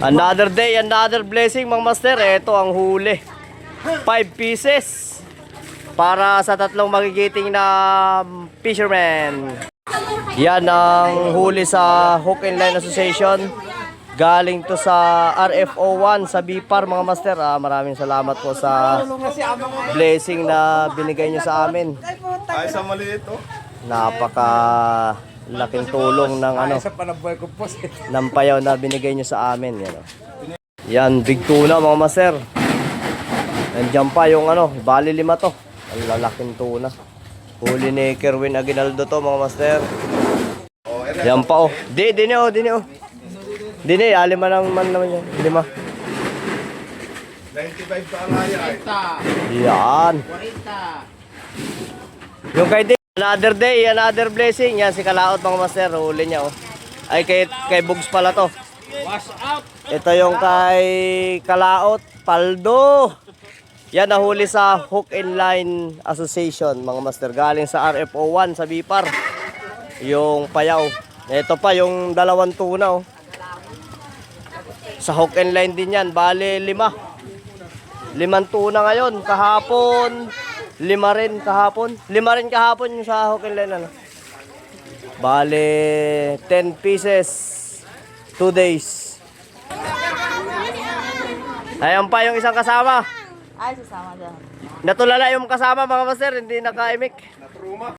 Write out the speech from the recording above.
Another day, another blessing mga master. Ito ang huli. 5 pieces. Para sa tatlong magigiting na fisherman. Yan ang huli sa Hook and Line Association. Galing to sa RFO1 sa BIPAR mga master. Maraming salamat po sa blessing na binigay nyo sa amin. Ay, sa maliit oh. Napaka laking tulong ng ng payaw na binigay nyo sa amin. Yan, yan big tuna mga master. Nandiyan pa yung bali 5 to. Ang lalaking tuna. Huli ni Kerwin Aguinaldo to mga master. Yan pa oh. Dini oh. Dini, 5 naman yan. 5. 95 ka alaya. Yan. Yung kay Dini, another day, another blessing. Yan si Kalaot mga master. Huli niya oh. Ay kay Bugs pala to. Ito yung kay Kalaot, Paldo. Yan nahuli sa Hook and Line Association mga master. Galing sa RFO1 sa BIPAR. Yung payaw. Ito pa yung 2 tuna oh. Sa Hook and Line din yan. Bale 5. 5 tuna ngayon. Kahapon 5 rin kahapon. 5 rin kahapon yung sa Hook and Line Bale 10 pieces 2 days. Ayan pa yung isang kasama. Ay, sasama dyan. Natulala yung kasama mga master. Hindi naka-imik.